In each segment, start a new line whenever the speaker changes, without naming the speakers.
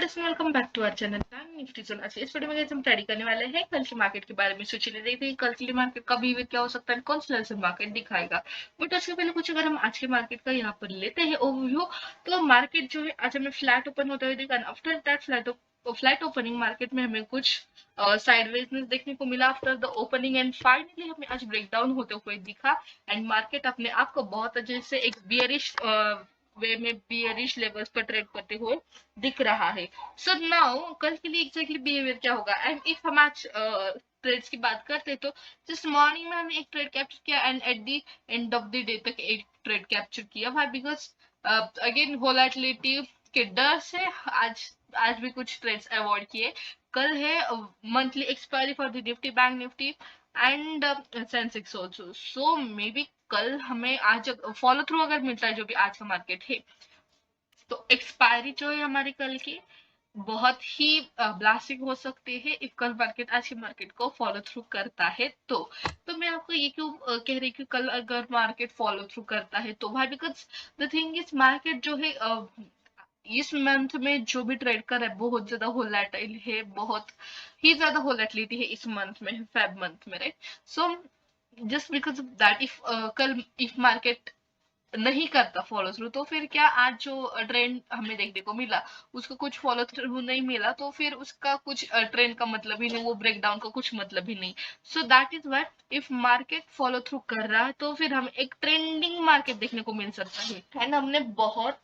Guys welcome back to our channel Bank Nifty Zone. अच्छा, इस video में guys हम स्टडी करने वाले हैं कल के मार्केट के बारे में। सोच ले देखते हैं कल के लिए मार्केट का बिहेवियर क्या हो सकता है, कौन सा लेवल से मार्केट दिखाएगा। बट उसके पहले कुछ अगर हम आज के मार्केट का यहाँ पर लेते हैं ओवरव्यू, तो मार्केट जो है आज हमें फ्लैट ओपन होता हुआ दिखा। After that flat opening market में हमें कुछ साइडवेज देखने को मिला after the opening, and finally हमें आज ब्रेकडाउन होते हुए दिखा। एंड मार्केट अपने आप को बहुत अच्छे से एक बियरिश वे में बियरिश लेवल्स पर ट्रेड करते हुए दिख रहा है। सो नाउ कल के लिए एग्जैक्टली बिहेवियर क्या होगा, एंड इफ हम आज ट्रेड्स की बात करते हैं तो जस्ट मॉर्निंग में हमने एक ट्रेड कैप्चर किया and at the end of the day तक एक ट्रेड कैप्चर किया। वाई? बिकॉज अगेन वोलेटिलिटी के डर से आज भी कुछ ट्रेड्स अवॉइड किए। कल है monthly expiry for the Nifty, bank Nifty and Sensex also. So may be कल हमें आज फॉलो थ्रू अगर मिलता है जो भी आज का मार्केट है, तो एक्सपायरी जो है हमारी कल की बहुत ही ब्लास्टिंग हो सकती है इफ कल मार्केट आज की मार्केट को फॉलो थ्रू करता है। तो मैं आपको ये क्यों कह रही कि कल अगर मार्केट फॉलो थ्रू करता है तो भाई, because the thing is market जो है इस मंथ में जो भी ट्रेड कर रहा है बहुत ज्यादा वोलेटाइल है, बहुत ही ज्यादा वोलेटिलिटी है इस मंथ में, फेब मंथ में, right? So just because of that if कल इफ मार्केट नहीं करता फॉलो थ्रू, तो फिर क्या आज जो ट्रेंड हमें देखने को मिला उसको कुछ फॉलो थ्रू नहीं मिला, तो फिर उसका कुछ ट्रेंड का मतलब ही नहीं, वो ब्रेक डाउन का कुछ मतलब ही नहीं। So that is what if market follow through कर रहा है तो फिर हमें एक ट्रेंडिंग मार्केट देखने को मिल सकता है। एंड हमने बहुत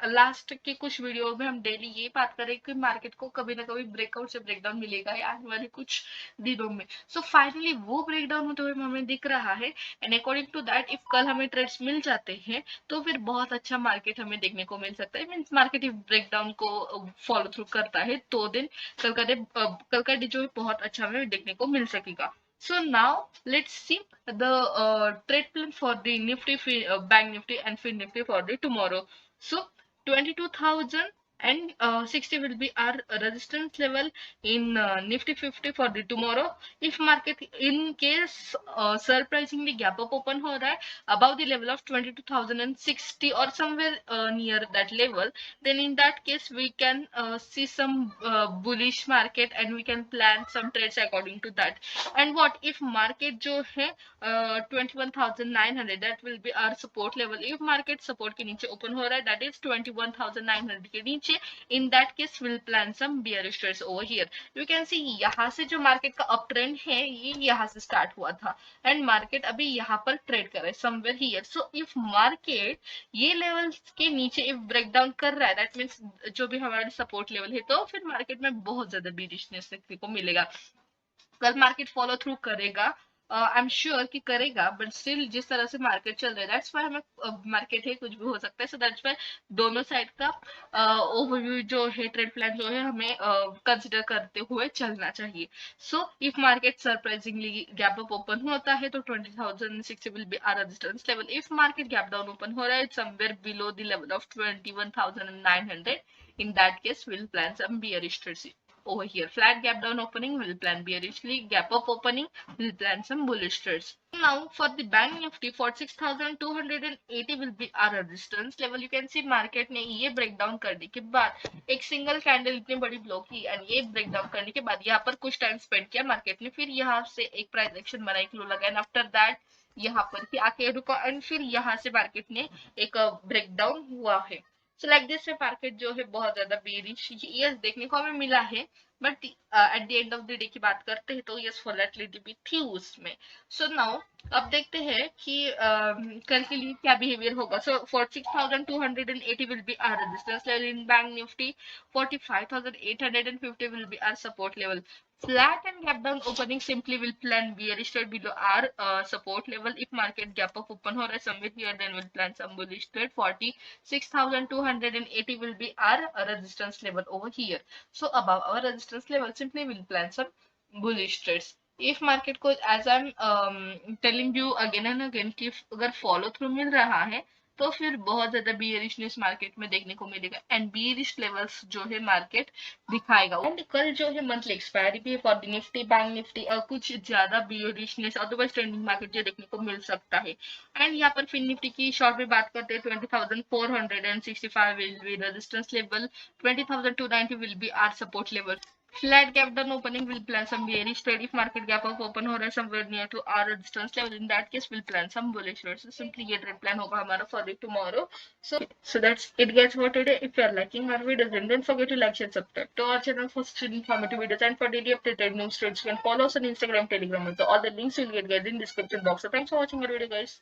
लास्ट के कुछ वीडियो में हम डेली ये बात करें कि मार्केट को कभी ना कभी ब्रेकआउट से ब्रेकडाउन मिलेगा ही आने वाले कुछ दिनों में। सो फाइनली वो ब्रेकडाउन होते हुए हमें दिख रहा है। And according to that if कल हमें ट्रेड्स मिल जाते हैं तो फिर बहुत अच्छा मार्केट हमें देखने को मिल सकता है। मीन्स मार्केट इफ ब्रेकडाउन को फॉलो थ्रू करता है तो दिन कल का डे जो है बहुत अच्छा हमें देखने को मिल सकेगा। So now let's see the trade plan for the Nifty, Bank Nifty and Fin Nifty for the tomorrow. So 22,000 and 60 will be our resistance level in Nifty 50 for the tomorrow. If market in case surprisingly gap up open हो रहा है above the level of 22,060 or somewhere near that level, then in that case we can see some bullish market and we can plan some trades according to that. And what if market जो है 21,900, that will be our support level. if market support के नीचे open हो रहा है, that is 21,900 के नीचे, in that case we'll plan some bearish trades over here. You can see यहाँ से जो मार्केट का अप ट्रेंड है ये यहाँ से स्टार्ट हुआ था एंड मार्केट अभी यहाँ पर ट्रेड कर रहा है somewhere here. So if market ये लेवल्स के नीचे इफ ब्रेकडाउन कर रहा है, दैट मीन्स जो भी हमारा सपोर्ट लेवल है, तो फिर मार्केट में बहुत ज्यादा बीरिशनेस देखने को मिलेगा। कल मार्केट फॉलो थ्रू करेगा, आई एम श्योर कि करेगा, बट स्टिल जिस तरह से मार्केट चल रहा है दैट्स व्हाई हमें मार्केट है कुछ भी हो सकता है। सो दैट्स व्हाई दोनों साइड का ओवरव्यू जो है, ट्रेड प्लान जो है, हमें कंसिडर करते हुए चलना चाहिए। So if market surprisingly gap up open होता है तो 20,060 will be our resistance level. If market gap down open हो रहा है somewhere below the level of 21,900, in that case we'll plan some bearish trades over here. Flat gap down opening will plan bearishly, gap up opening will plan some bullish trades. Now for the bank nifty 46,280 will be our resistance level. You can see market ने ये breakdown करने के बाद एक single candle इतनी बड़ी blow की and ये ब्रेकडाउन करने के बाद यहाँ पर कुछ टाइम स्पेंड किया मार्केट ने, फिर यहाँ से एक प्राइस एक्शन बना, एक लो लगा एंड आफ्टर दैट यहाँ पर ही आके रुका एंड फिर यहाँ से मार्केट ने एक ब्रेकडाउन हुआ है। सो लाइक दिस मार्केट जो है बहुत ज्यादा बेरिश यस देखने को हमें मिला है, but at the end of the day की बात करते हैं तो यस वोलेटिलिटी भी थी उसमें। सो नाउ अब देखते हैं कि कल के लिए क्या बिहेवियर होगा। So 46,280 will be our resistance level in bank Nifty, 45,850 will be our support level. Flat and gap down opening simply will plan bearish trade below our support level. If market gap up open हो रहा है somewhere here, then we'll plan some bullish trade. 46,280 will be our resistance level over here. So above our resistance level, simply we'll plan some bullish trades. If market को as I'm telling you again and again कि अगर follow through मिल रहा है तो फिर बहुत ज्यादा bearish news market में देखने को मिलेगा एंड बियरिश लेवल्स जो है मार्केट दिखाएगा। एंड कल जो है मंथली एक्सपायरी भी है for the Nifty bank Nifty और कुछ ज्यादा bearish news otherwise trending market जो देखने को मिल सकता है। एंड यहाँ पर फिन निफ्टी की शॉर्ट में बात करते हैं 20,465 will be resistance level, 20,290 will be our support level. Flat gap done opening will plan some bearish trade. If market gap of open हो रहा है somewhere near to our resistance level, in that case we'll plan some bullish trade. So simply ये trade plan होगा हमारा for the tomorrow. So that's it guys for today. If you are liking our videos, then don't forget to like, share, subscribe to our channel for such informative videos and for daily updated news trades. You can follow us on Instagram, Telegram. So all the links you'll get guys in description box. So thanks for watching our video guys.